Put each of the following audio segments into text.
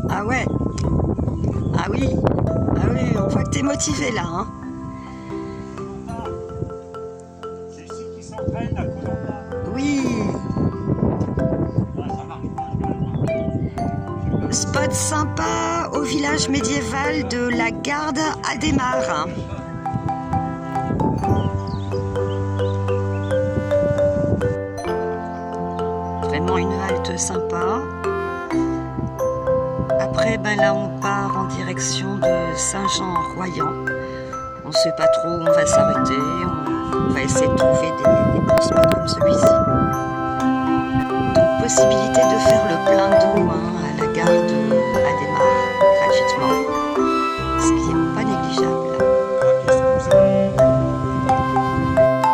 Ah ouais. Ah oui. Ah oui, on voit que t'es motivé là, hein. C'est ici qu'ils s'entraînent à Koh-Lanta. Oui. Ouais, ça marche. Spot sympa au village médiéval de la Garde Adhémar. Vraiment une halte sympa. Après, ben là, on part en direction de Saint-Jean-en-Royans. On ne sait pas trop où on va s'arrêter. On va essayer de trouver des bons spots comme celui-ci. Donc, possibilité de faire le plein d'eau à la gare de Adhémar gratuitement, ce qui n'est pas négligeable.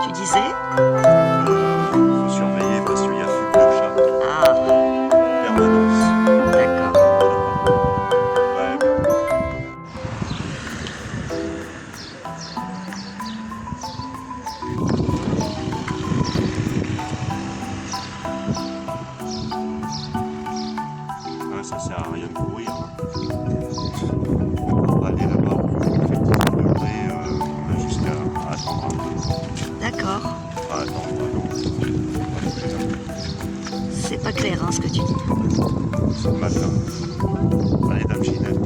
Tu disais? Faut surveiller parce qu'il y a fume de chat. Ah, Permanence. d'accord. Ouais. Ouais, ça sert à rien de courir. On va aller là-bas où il fait 18 degrés jusqu'à attendre un peu. D'accord. Ah, attends. C'est pas clair ce que tu dis. C'est le matin. Allez, Dame Ginette.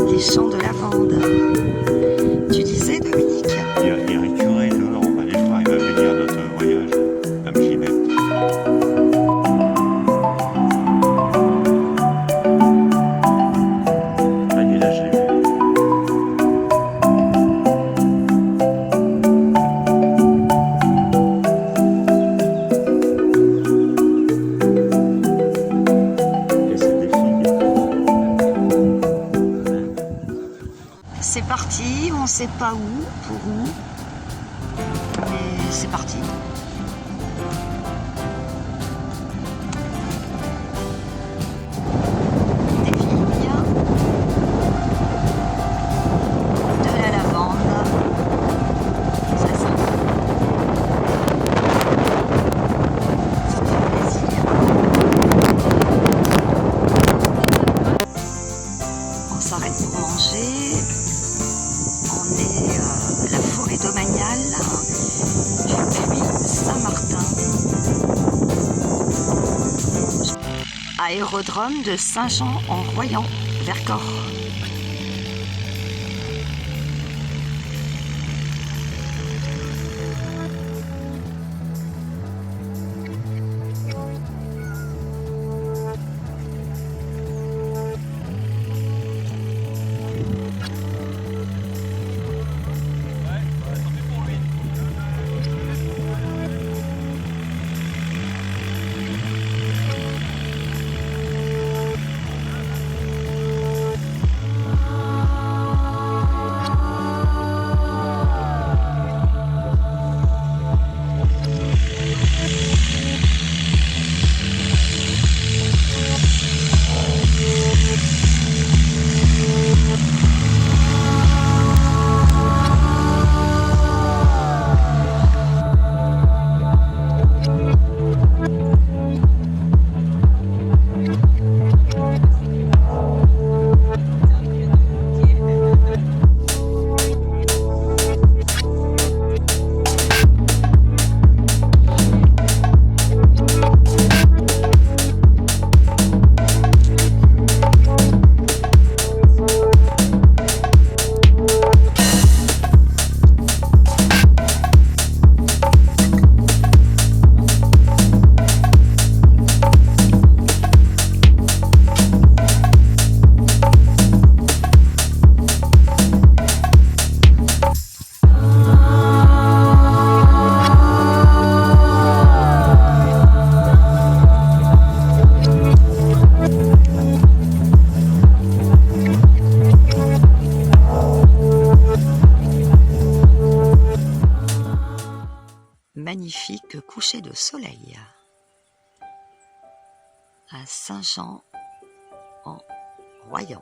Des champs de lavande. Tu disais, Dominique? Il y a un curé dehors. On va aller voir. Il va venir notre voyage. Dame Ginette. Ah, il est là, je l'ai vu. Et c'est des figues. C'est parti, on sait pas où, pour où, mais c'est parti. Des vignes, de la lavande, ça fait plaisir. On s'arrête pour manger. On est à la forêt domaniale du puits Saint-Martin. Aérodrome de Saint-Jean-en-Royans, Vercors. magnifique coucher de soleil à Saint-Jean-en-Royans.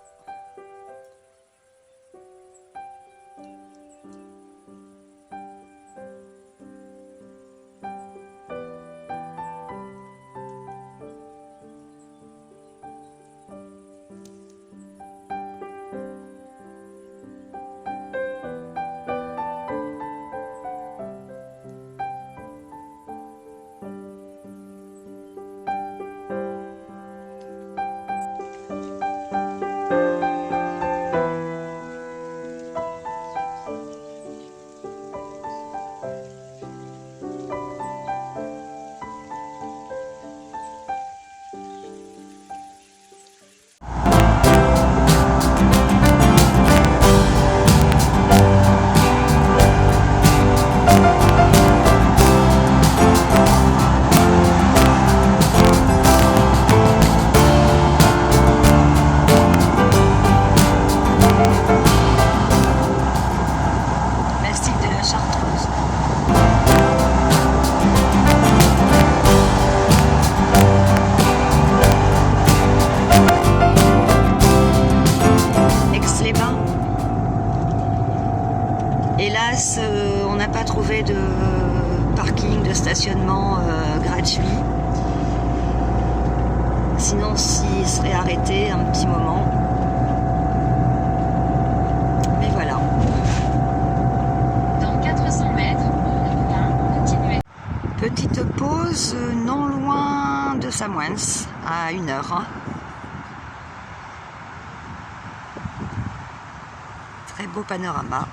Hélas, on n'a pas trouvé de parking, de stationnement gratuit. Sinon, s'il serait arrêté un petit moment. Mais voilà. Dans 400 mètres, continuez. Petite pause non loin de Samoëns, à 1 heure. Très beau panorama.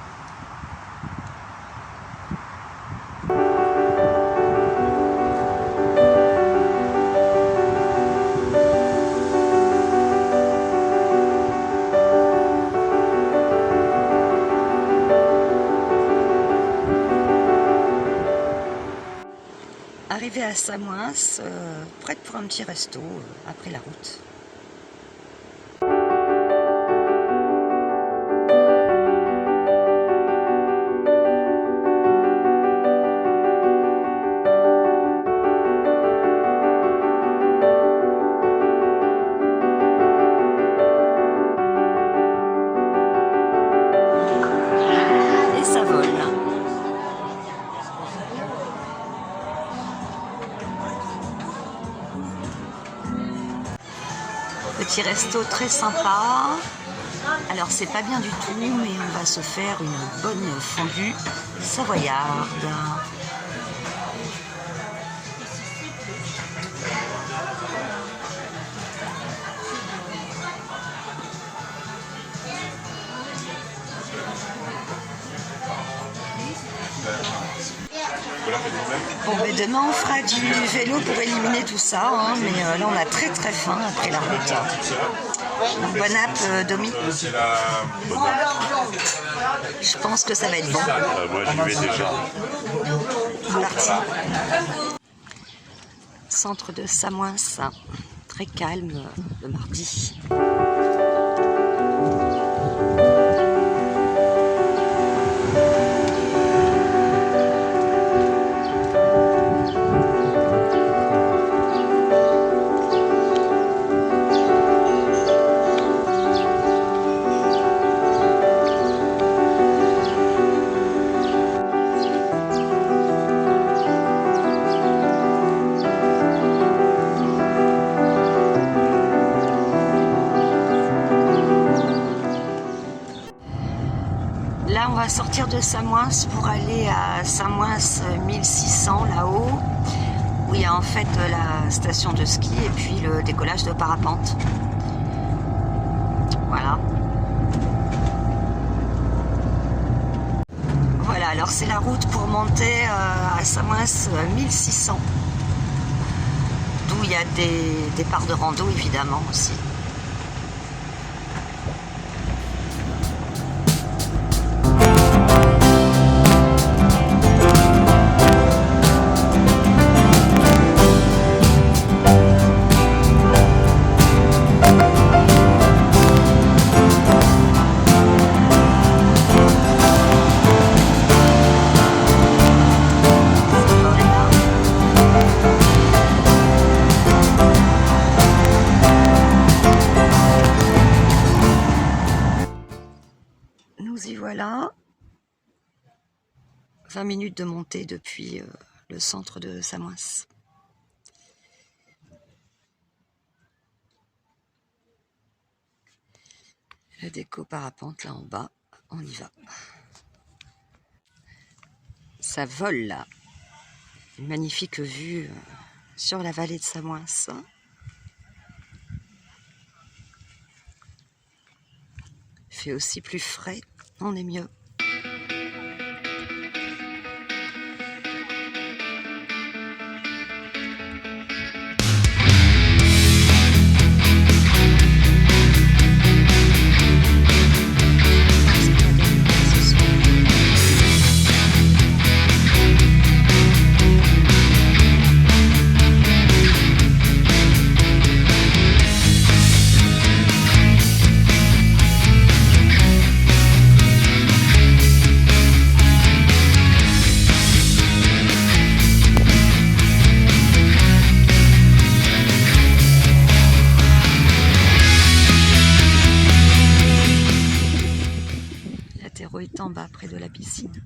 Arrivé à Samoëns, prête pour un petit resto après la route. Et ça vole. Petit resto très sympa. Alors c'est pas bien du tout, mais on va se faire une bonne fondue savoyarde. Bon, ben demain on fera du vélo pour éliminer tout ça, hein, mais là on a très très faim après la route. Donc, bon app, Domi. Je pense que ça va être bon. Moi j'y vais déjà. C'est parti. Centre de Samoëns, très calme le mardi. Là, on va sortir de Samoëns pour aller à Samoëns 1600, là-haut, où il y a en fait la station de ski et puis le décollage de parapente. Voilà. Voilà, alors c'est la route pour monter à Samoëns 1600, d'où il y a des départs de rando évidemment aussi. Nous y voilà. 20 minutes de montée depuis le centre de Samoëns. La déco parapente là en bas, on y va. Ça vole là. Une magnifique vue sur la vallée de Samoëns. Il fait aussi plus frais, on est mieux. Est en bas près de la piscine.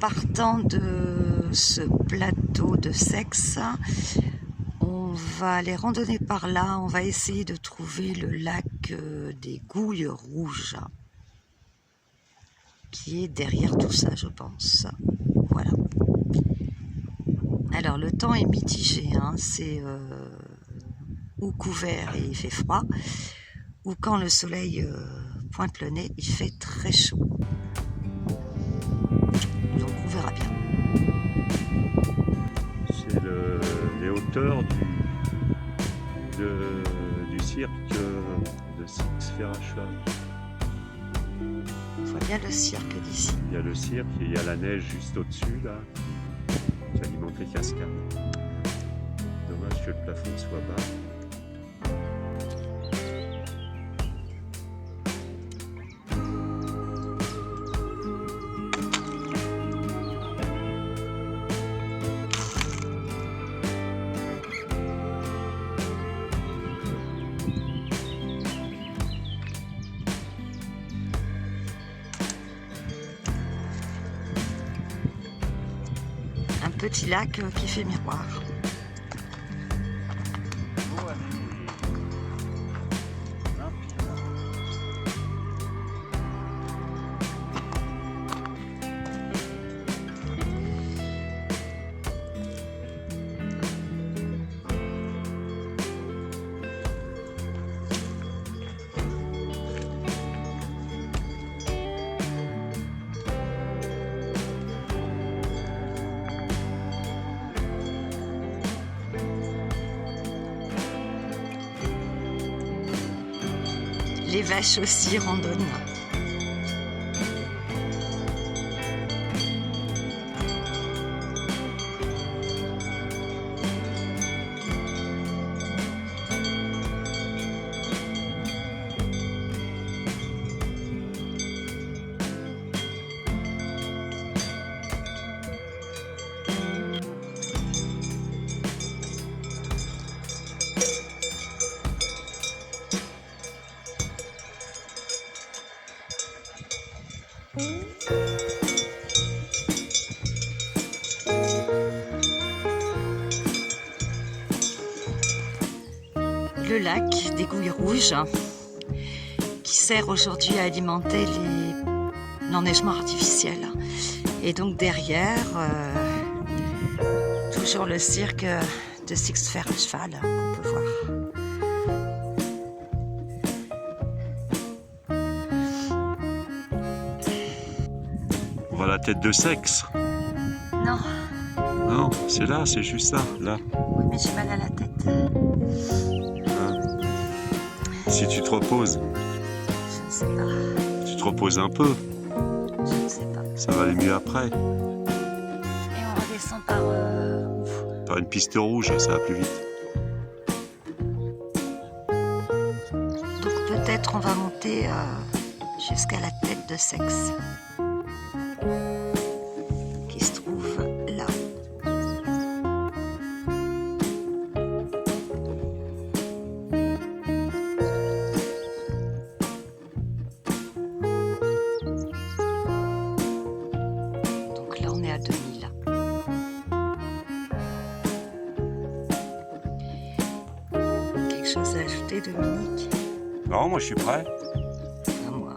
Partant de ce plateau de Sex, on va aller randonner par là, on va essayer de trouver le lac des Gouilles Rouges, qui est derrière tout ça, je pense. Voilà. Alors le temps est mitigé, hein. C'est ou couvert et il fait froid, ou quand le soleil pointe le nez, il fait très chaud. Donc on verra bien. C'est les hauteurs du cirque de Six Fers à cheval. On voit bien le cirque d'ici. Il y a le cirque et il y a la neige juste au-dessus là, qui alimente les cascades. Dommage que le plafond soit bas. Petit lac qui fait miroir. Les vaches aussi randonnent. Le lac des Gouilles Rouges qui sert aujourd'hui à alimenter l'enneigement artificiel. Et donc derrière, toujours le cirque de Six Fers à cheval qu'on peut voir. la tête de sexe. Non, Non, c'est là, c'est juste là, là. oui, mais j'ai mal à la tête. Hein. Si tu te reposes, Je ne sais pas. tu te reposes un peu, Je ne sais pas. ça va aller mieux après. Et on redescend par où? Par une piste rouge, ça va plus vite. Donc peut-être on va monter jusqu'à la tête de sexe. Qui se trouve là. Donc là on est à 2000. Quelque chose à ajouter, Dominique? Non, moi je suis prêt. Pas moi.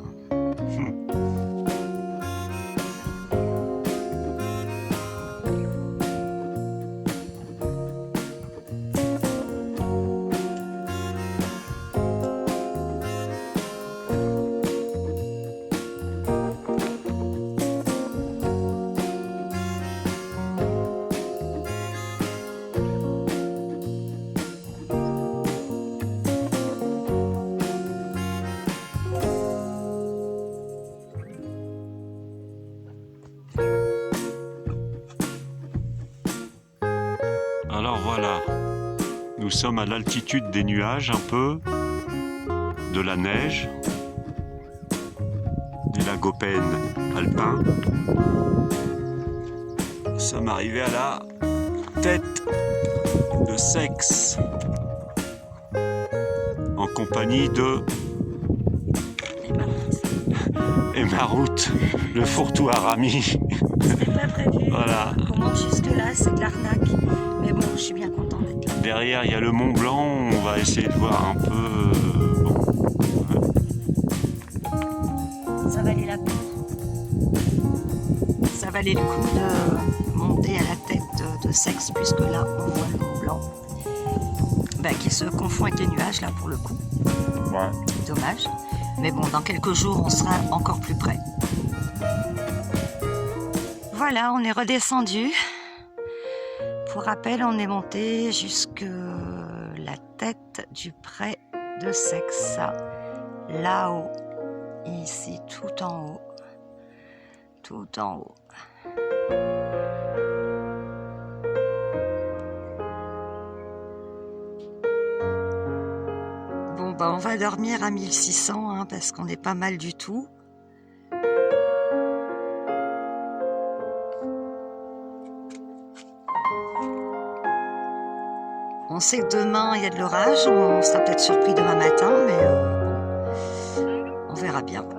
Alors voilà, nous sommes à l'altitude des nuages un peu, de la neige, du Lagopène alpin. Nous sommes arrivés à la tête de sexe, en compagnie de Emarout, le fourre-tout Arami. C'était pas prévu. Voilà. On monte jusque là, c'est de l'arnaque. Mais bon, je suis bien contente d'être là. Derrière, il y a le Mont Blanc. On va essayer de voir un peu. Ça valait la peine. Ça valait le coup de monter à la tête de sexe, puisque là, on voit le Mont Blanc. Qui se confond avec les nuages, là, pour le coup. Ouais. Dommage. Mais bon, dans quelques jours, on sera encore plus près. Voilà, on est redescendu. Pour rappel, on est monté jusque la tête du pré de sexe. Là-haut. Ici, tout en haut. Tout en haut. Bon, on va dormir à 1600, hein, parce qu'on est pas mal du tout. On sait que demain, il y a de l'orage. On sera peut-être surpris demain matin, mais bon, on verra bien. Là,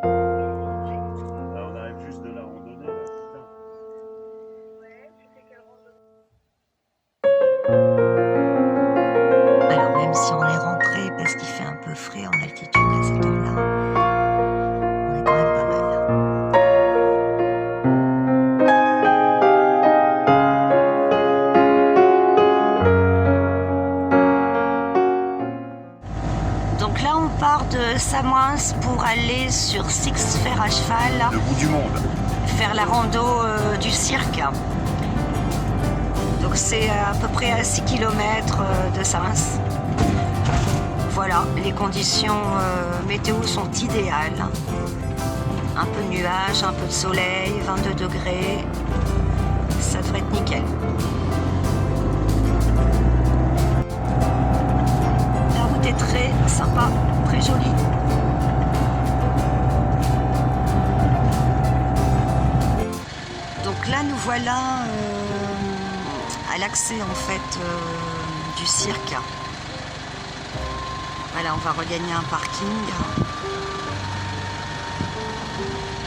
on arrive juste de la randonnée. Là, putain. Alors, même si on est rentré parce qu'il fait un peu frais en altitude à cette heure-là, on est quand même pas mal. Donc là, on part de Samoins pour aller sur Six Fer à cheval, Le bout du monde. faire la rando du cirque. Donc c'est à peu près à 6 km de Samoins. Voilà, les conditions météo sont idéales. Un peu de nuages, un peu de soleil, 22 degrés. Ça devrait être nickel. La route est très sympa, très jolie. Donc là, nous voilà à l'accès en fait du cirque. Voilà, on va regagner un parking.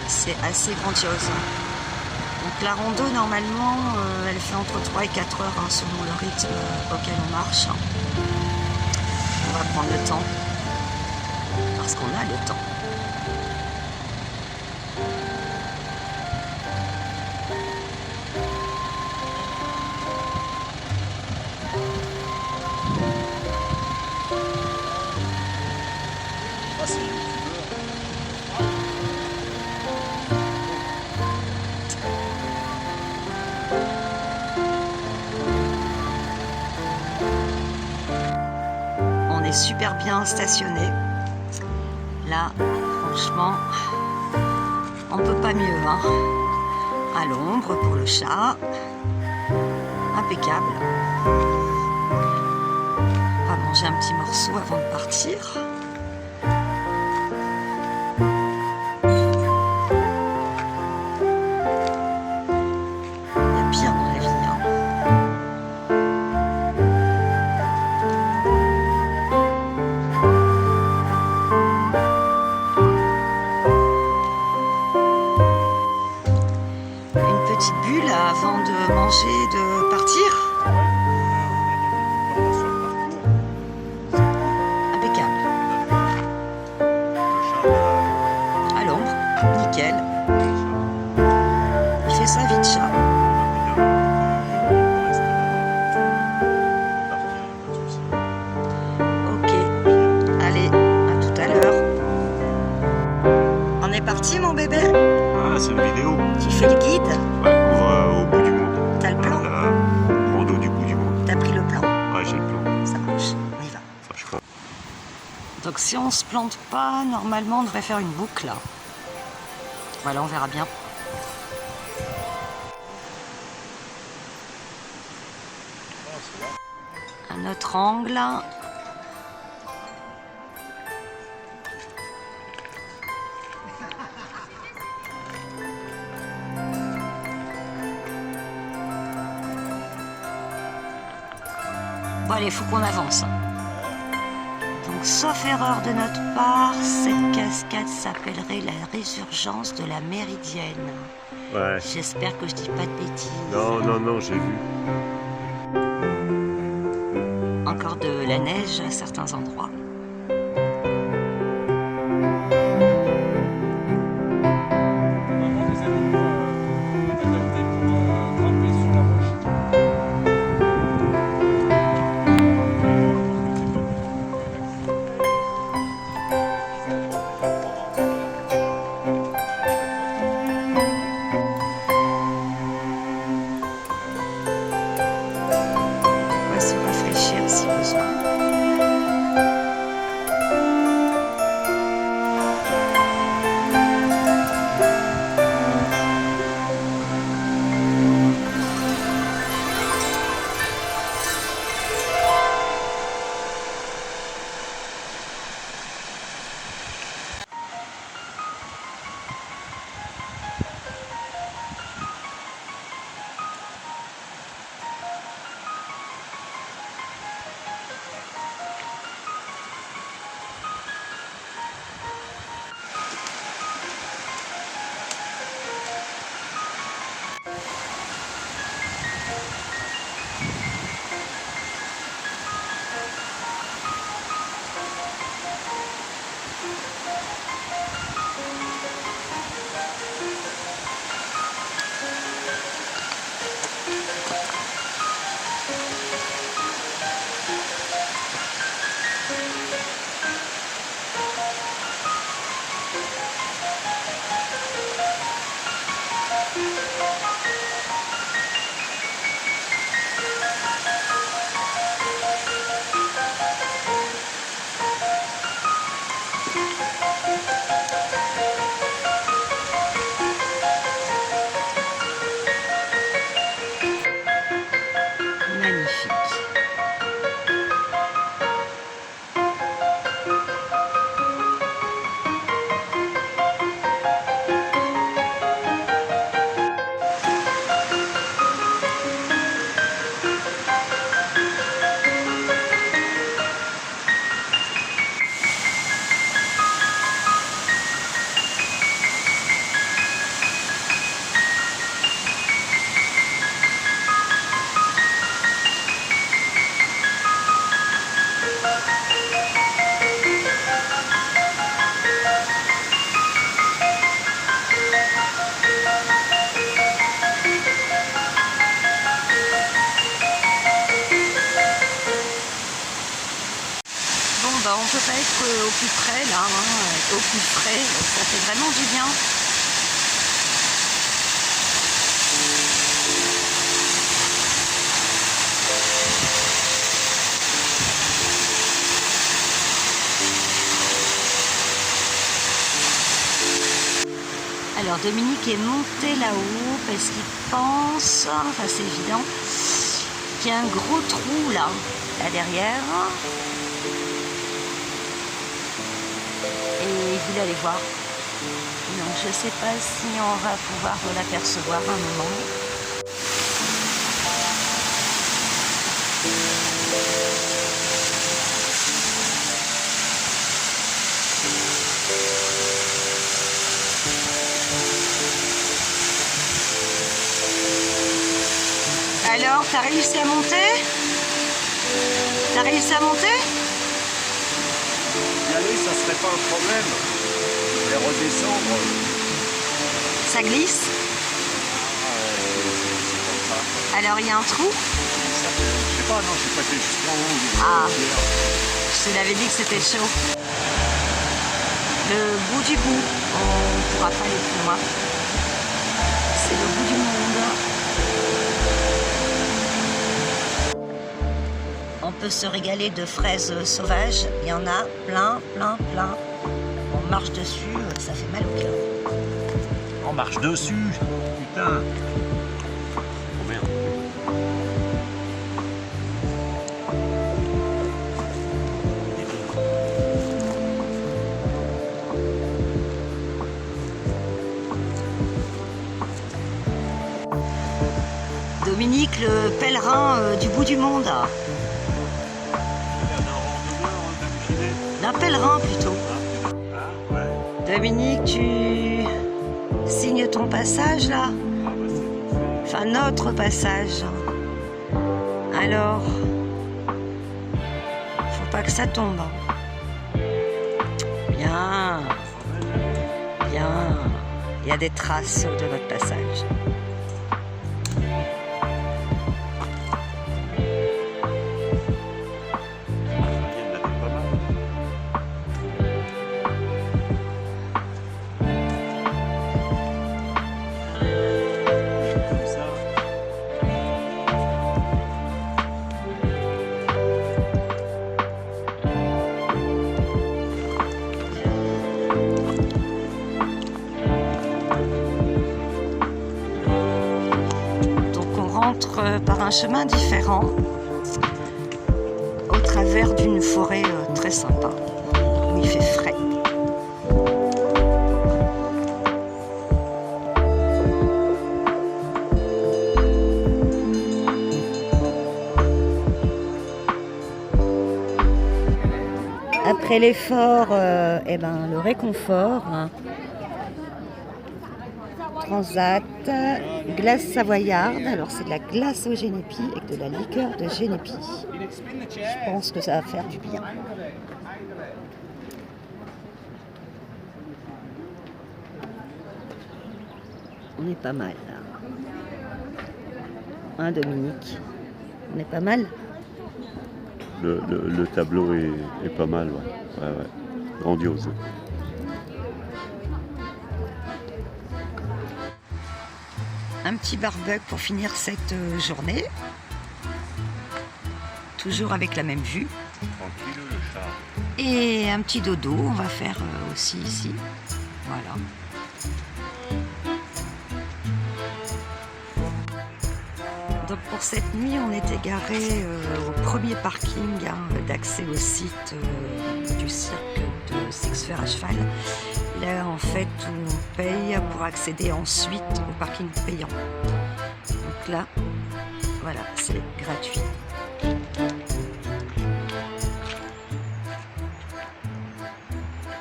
C'est assez grandiose. Donc la rando, normalement, elle fait entre 3 et 4 heures, hein, selon le rythme auquel on marche. On va prendre le temps, parce qu'on a le temps. Ah, c'est youtubeur. super bien stationné. Là, franchement, on peut pas mieux, hein. À l'ombre pour le chat. Impeccable. On va manger un petit morceau avant de partir. Il y a pire dans la vie, hein. Une petite bulle avant de manger, de partir. Impeccable. À l'ombre, nickel. Il fait sa vie de chat. Ok, allez, à tout à l'heure. On est parti, mon bébé? Ah, c'est une vidéo. Tu fais le guide? Ouais, on va au bout du monde. T'as le plan? La rando du bout du monde. T'as pris le plan? Ouais, j'ai le plan. Ça marche, on y va. Enfin, je crois. Donc si on se plante pas, normalement on devrait faire une boucle là. Voilà, on verra bien. Un autre angle. Bon allez, faut qu'on avance. Donc sauf erreur de notre part, cette cascade s'appellerait la résurgence de la Méridienne. Ouais. J'espère que je dis pas de bêtises. Non, non, non, j'ai vu. Encore de la neige à certains endroits. Vraiment des animaux adaptés pour grimper sur la roche. On va se rafraîchir si besoin. Magnifique. Bon bah on peut pas être au plus près là, hein, au plus frais, ça fait vraiment du bien. Alors Dominique est monté là-haut parce qu'il pense, enfin c'est évident, qu'il y a un gros trou là derrière. Et il voulait aller voir. Donc je ne sais pas si on va pouvoir l'apercevoir un moment. Alors, t'as réussi à monter? T'as réussi à monter? Y aller, ça serait pas un problème. Et redescendre. Ça glisse? C'est comme ça. Alors, il y a un trou? Je sais pas, non, je suis passé jusqu'en haut. Ah, je te l'avais dit que c'était chaud. Le bout du bout, on ne pourra pas aller plus loin. C'est le bout du monde. On peut se régaler de fraises sauvages. Il y en a plein, plein, plein. On marche dessus, ça fait mal au cœur. On marche dessus. Putain. Oh merde. Dominique, le pèlerin du bout du monde. D'un pèlerin plutôt. Ah, ouais. Dominique, tu signes ton passage là? Enfin, notre passage. Alors, faut pas que ça tombe. Bien. Bien. Il y a des traces de notre passage. Par un chemin différent au travers d'une forêt très sympa où il fait frais. Après l'effort, le réconfort. Transat, glace savoyarde. Alors c'est de la glace au génépi avec de la liqueur de génépi. Je pense que ça va faire du bien. On est pas mal là. Hein, Dominique? On est pas mal? Le tableau est pas mal, ouais. Ouais, ouais. Grandiose. Un petit barbecue pour finir cette journée. Toujours avec la même vue. Tranquille le char. Et un petit dodo, on va faire aussi ici. Voilà. Donc pour cette nuit, on est égaré au premier parking d'accès au site du cirque de Six Fers à cheval. Là, en fait, où on paye pour accéder ensuite au parking payant. Donc là, voilà, c'est gratuit.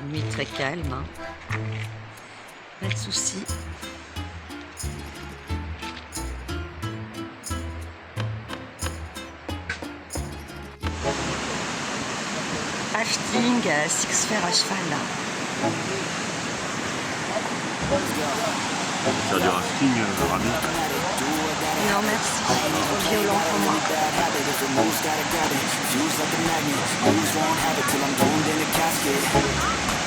Une nuit très calme, hein. Pas de soucis. Rafting à Six Fers à cheval. Faire du rafting, Rami? Non merci, trop violent pour moi.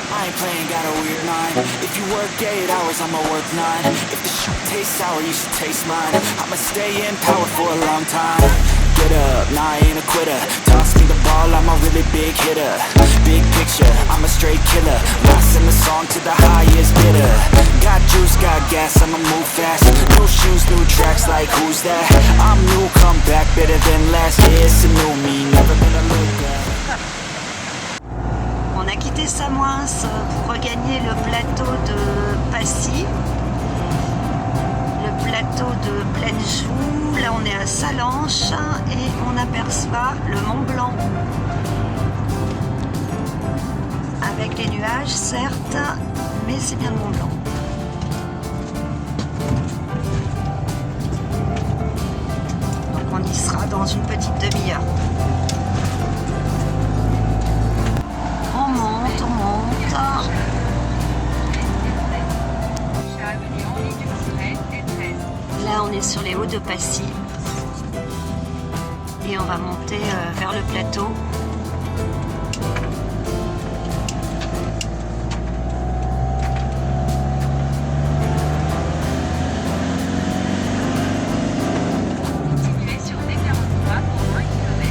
I ain't playing, got a weird mind. If you work 8 hours, I'ma work 9. If the shoot tastes sour, you should taste mine. I'ma stay in power for a long time. Get up, nah, I ain't a quitter. Toss me the ball, all, I'm a really big hitter. Big picture, I'm a straight killer. Lost in the song to the highest bidder. Got juice, got gas, I'ma move fast. New shoes, new tracks, like who's that? I'm new, come back, better than last. Yeah, it's a new me, never gonna look back. On a quitté Samoins pour regagner le plateau de Passy, le plateau de Plaine-Joux. Là on est à Salanches et on aperçoit le Mont Blanc. Avec les nuages certes, mais c'est bien le Mont Blanc. Donc on y sera dans une petite demi-heure. On monte, on monte. Là, on est sur les hauts de Passy. Et on va monter vers le plateau. Continuez sur D43 pour 1 km.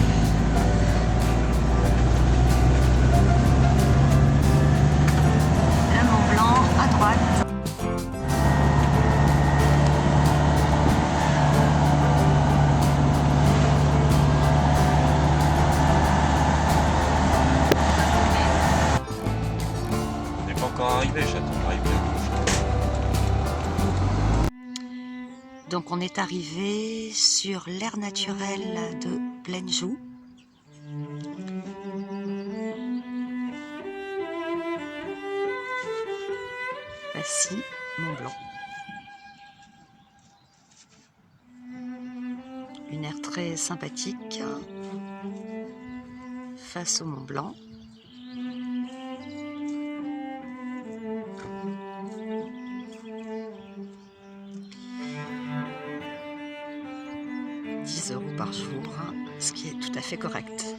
Le Mont Blanc à droite. On n'est pas encore arrivé, j'attends d'arriver. Donc on est arrivé sur l'aire naturelle de Plaine-Joux. Passy, Mont Blanc. Une aire très sympathique face au Mont Blanc. €10 par jour, ce qui est tout à fait correct.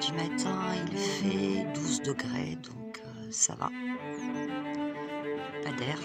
Du matin, il fait 12 degrés, donc ça va. Pas d'air.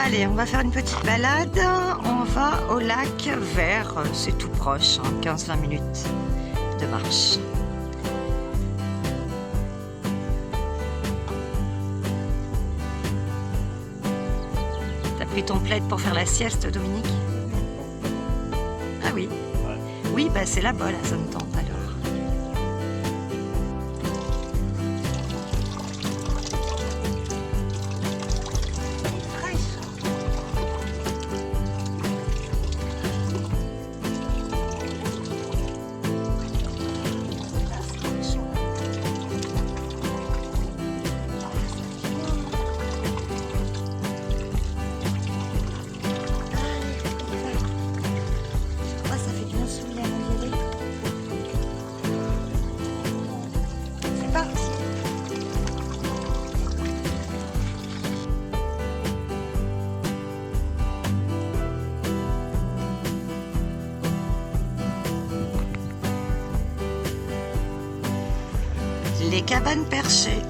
Allez, on va faire une petite balade. On va au lac Vert. C'est tout proche, 15-20 minutes de marche. T'as pris ton plaid pour faire la sieste, Dominique? Ah oui. Ouais. Oui, bah c'est là-bas la zone tente alors. Les cabanes perchées.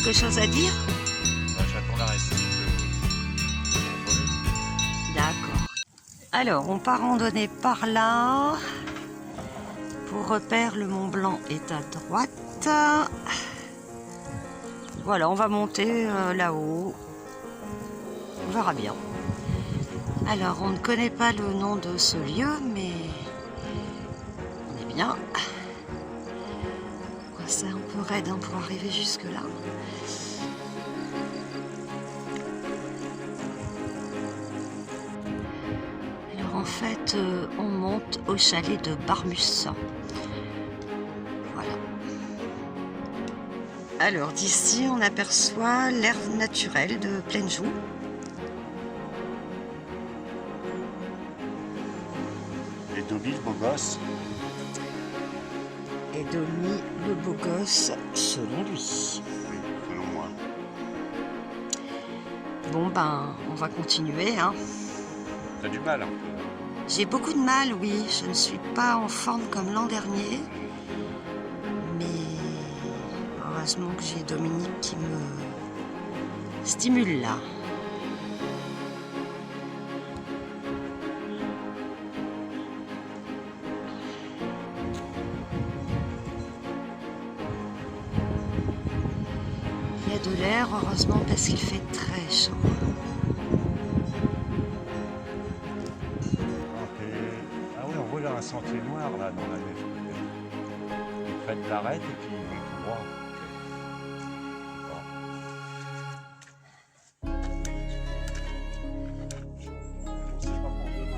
Quelque chose à dire? Bah, j'attends la récite de voler. D'accord. Alors, on part randonner par là. Pour repère, le Mont Blanc est à droite. Voilà, on va monter là-haut. On verra bien. Alors, on ne connaît pas le nom de ce lieu, mais on est bien. C'est un peu raide hein, pour arriver jusque là. Alors en fait, on monte au chalet de Barmus. Voilà. Alors d'ici, on aperçoit l'air naturel de Plaine-Joux. Et Dobby, le beau gosse. Et Domi, le beau gosse, selon lui. Oui, selon moi. Bon ben, on va continuer. Hein. T'as du mal, hein? J'ai beaucoup de mal, oui. Je ne suis pas en forme comme l'an dernier. Mais heureusement que j'ai Dominique qui me stimule là. Il y a de l'air, heureusement, parce qu'il fait très chaud. Ok. Ah oui, on voit là un sentier noir là dans la neige. faites l'arête et puis tout droit. C'est pas pour demain.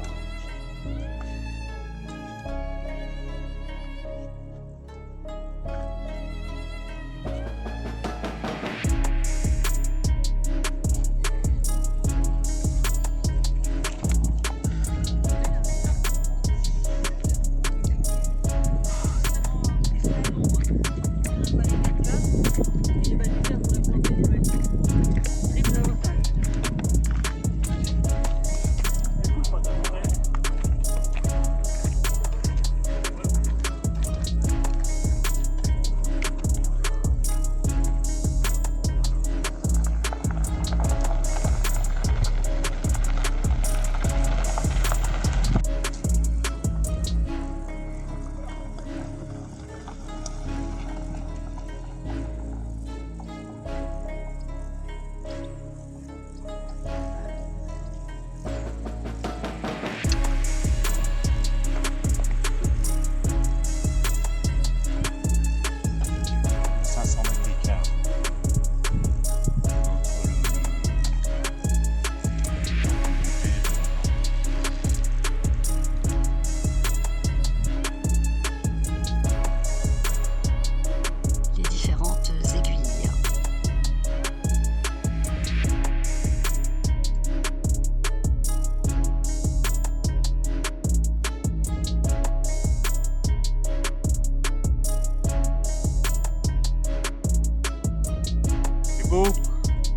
beau?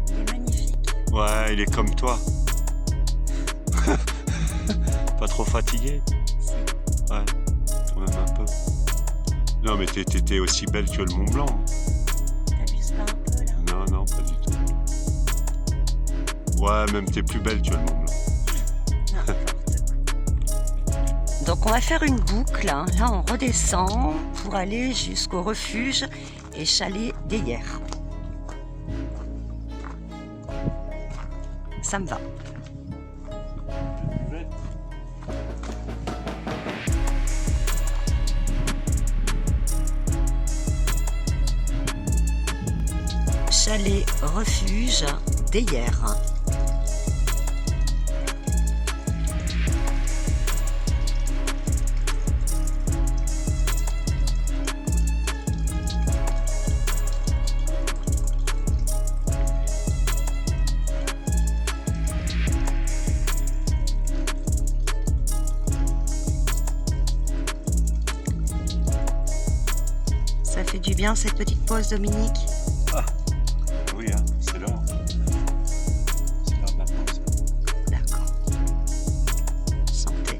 Il est magnifique. Ouais, il est comme toi. Pas trop fatigué? Ouais, quand même un peu. Non, mais t'étais aussi belle que le Mont Blanc. T'abuses pas un peu là? Non, non, pas du tout. Ouais, même t'es plus belle que le Mont Blanc. Donc on va faire une boucle, hein. Là on redescend pour aller jusqu'au refuge et chalet d'Eyers. Ça me va. Chalet refuge d'Eyers. Ça fait du bien cette petite pause, Dominique? Ah, oui, hein, c'est l'heure. C'est l'heure de la pause. D'accord. Santé.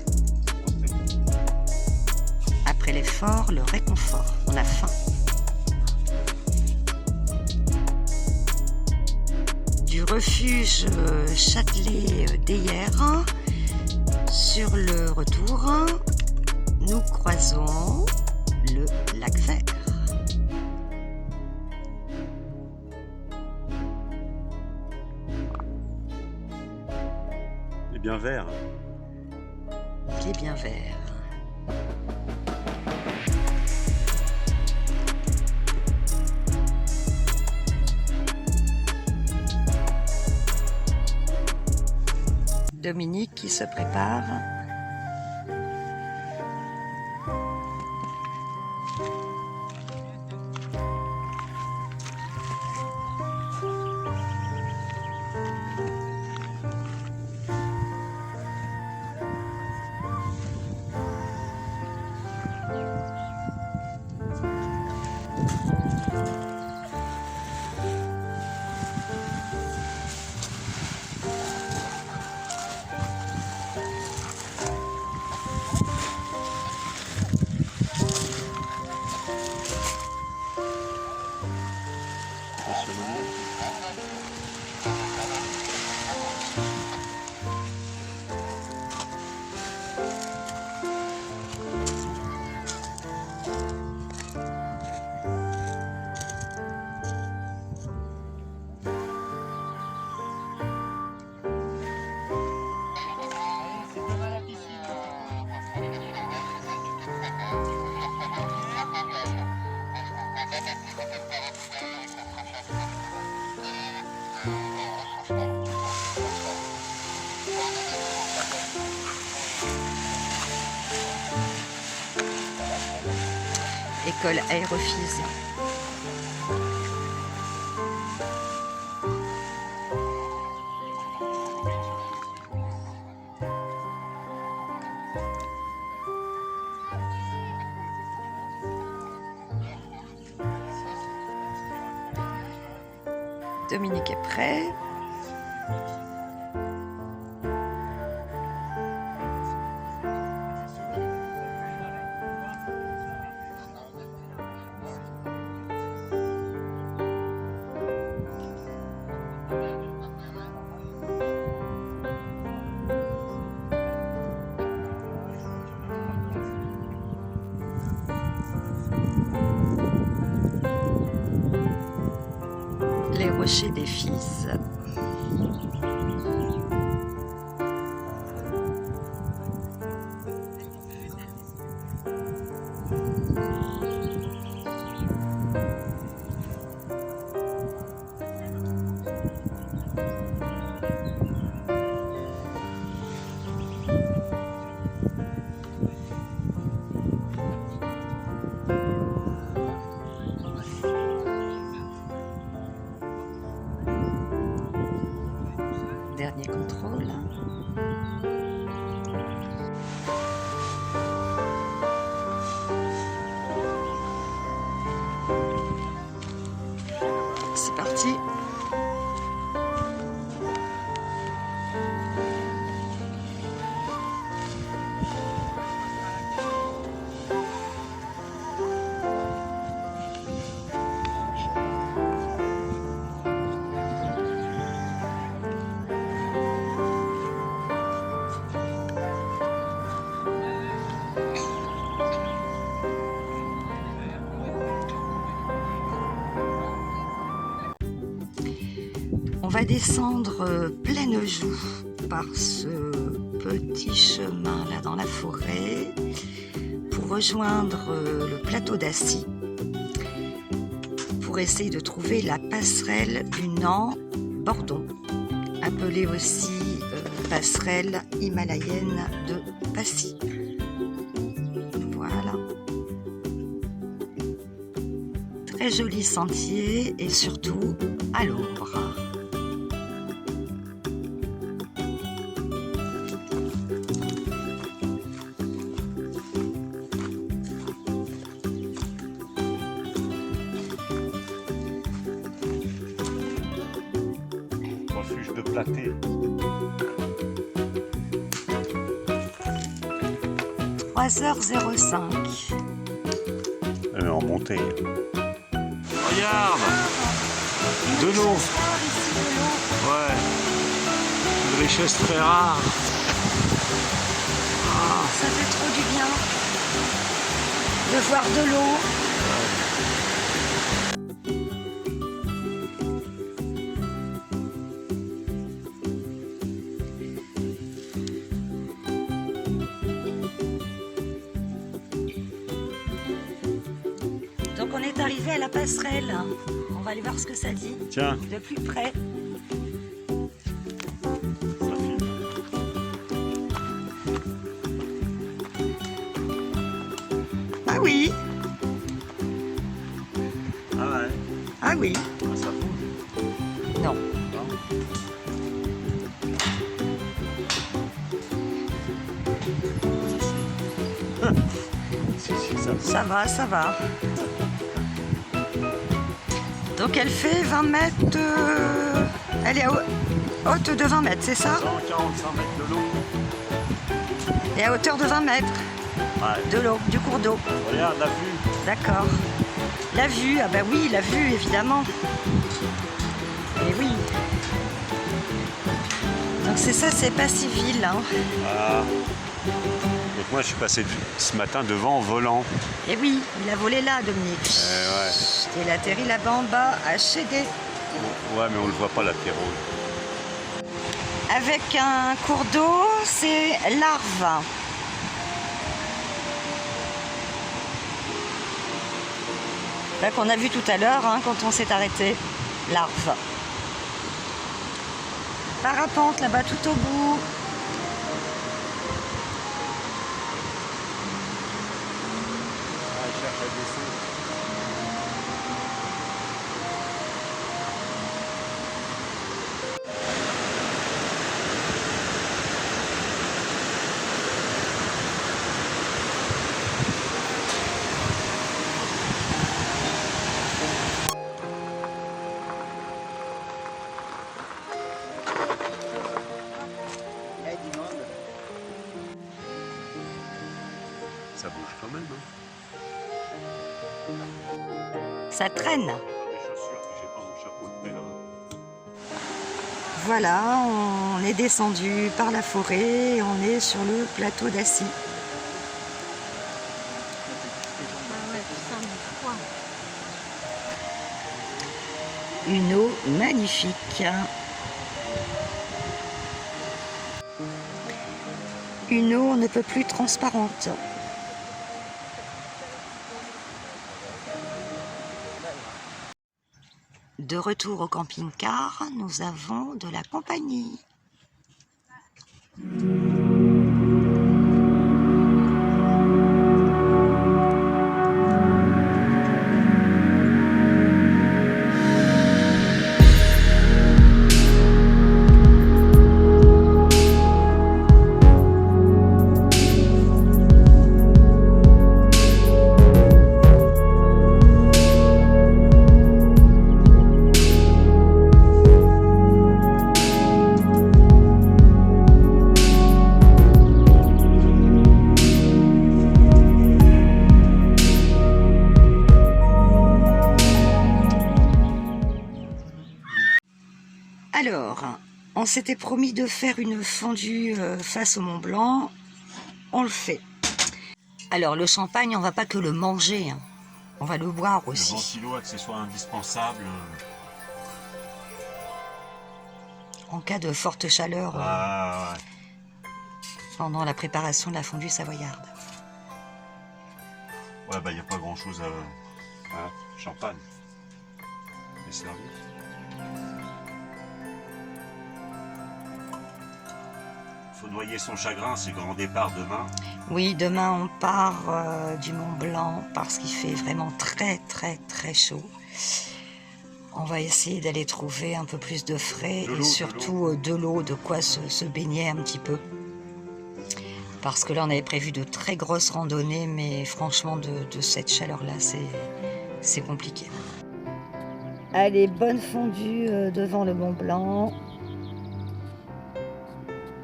Après l'effort, le réconfort. On a faim. Du refuge Châtelet d'Eyers, sur le retour, nous croisons le lac Vert. Il est bien vert. Il est bien vert. Dominique qui se prépare. l'école Aérophys. Dominique est prêt. Les rochers des Fils. Dernier contrôle. C'est parti. On va descendre pleine joue par ce petit chemin là dans la forêt pour rejoindre le plateau d'Assy pour essayer de trouver la passerelle du Nant-Bordon, appelée aussi passerelle himalayenne de Passy. Voilà. Très joli sentier et surtout à l'ombre. Refuge de Platé. 3h05. En montée. Regarde, de l'eau. Ouais, une richesse très rare. Ça fait trop du bien de voir de l'eau. Donc on est arrivé à la passerelle. On va aller voir ce que ça dit Tiens, de plus près. ça filme. Ah oui, Ah ouais, ah oui. ah, ça bouge. Non. Si, ça bouge. Ça va, ça va. Donc elle fait 20 mètres. Elle est haute de 20 mètres, c'est ça? 145 mètres de l'eau. Et à hauteur de 20 mètres Ouais. de l'eau, du cours d'eau. Regarde la vue. D'accord. La vue, ah bah oui, la vue évidemment. Et oui. Donc c'est ça, c'est pas civil. Hein. Ah. Donc moi je suis passé ce matin devant en volant. Et oui, il a volé là, Dominique. Ouais. Et il atterrit là-bas en bas, à Chédé. Ouais, mais on le voit pas l'apéro. Avec un cours d'eau, c'est l'Arve. Là qu'on a vu tout à l'heure, hein, quand on s'est arrêté. L'Arve. Parapente là-bas tout au bout. Ah, je cherche à descendre. ça bouge quand même. Hein. Ça traîne. Les chaussures, puis j'ai pas mon chapeau de pèlerin. Voilà, on est descendu par la forêt, on est sur le plateau d'Assy. Une eau magnifique. Une eau on ne peut plus transparente. De retour au camping-car, nous avons de la compagnie. Alors, on s'était promis de faire une fondue face au Mont Blanc. On le fait. Alors, le champagne, on va pas que le manger. Hein. On va le boire Le aussi. ventilo, accessoire indispensable. En cas de forte chaleur Ah, ouais. pendant la préparation de la fondue savoyarde. Ouais, bah, il n'y a pas grand chose à. Hein, champagne. Et servi. Faut noyer son chagrin, c'est grand départ demain. Oui, demain on part du Mont Blanc parce qu'il fait vraiment très très très chaud. On va essayer d'aller trouver un peu plus de frais et surtout de l'eau, de quoi se baigner un petit peu. Parce que là on avait prévu de très grosses randonnées, mais franchement de cette chaleur-là c'est compliqué. Allez, bonne fondue devant le Mont Blanc.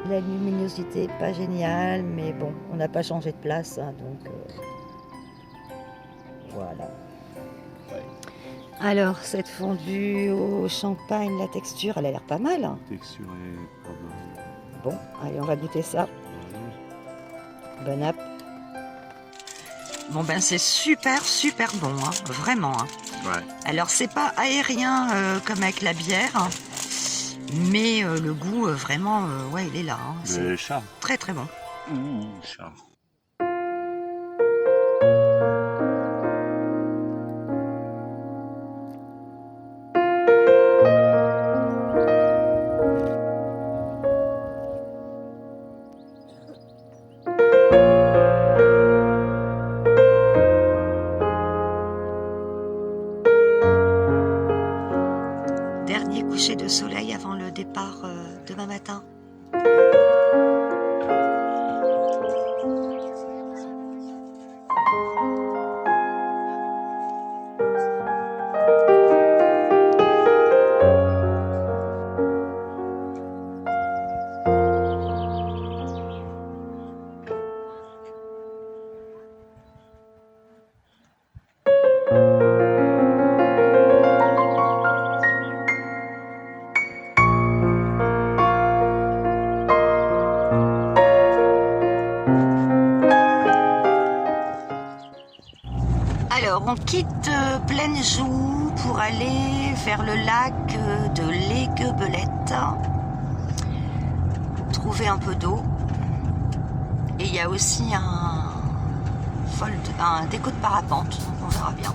La luminosité pas géniale, mais bon, on n'a pas changé de place, hein, donc voilà. Ouais. Alors, cette fondue au champagne, la texture, elle a l'air pas mal. Hein. Texture est pas mal. Bon, allez, on va goûter ça. Bon app. Bon ben c'est super super bon, hein, vraiment. Hein. Ouais. Alors c'est pas aérien comme avec la bière, hein, mais le goût vraiment, ouais, il est là. Hein, c'est Le chat. très très bon. Ouh, chat. Dernier coucher de soleil avant le départ demain matin. Alors, on quitte Plaine-Joux pour aller vers le lac de l'Aiguebelette, trouver un peu d'eau. Et il y a aussi un déco de parapente, donc on verra bien.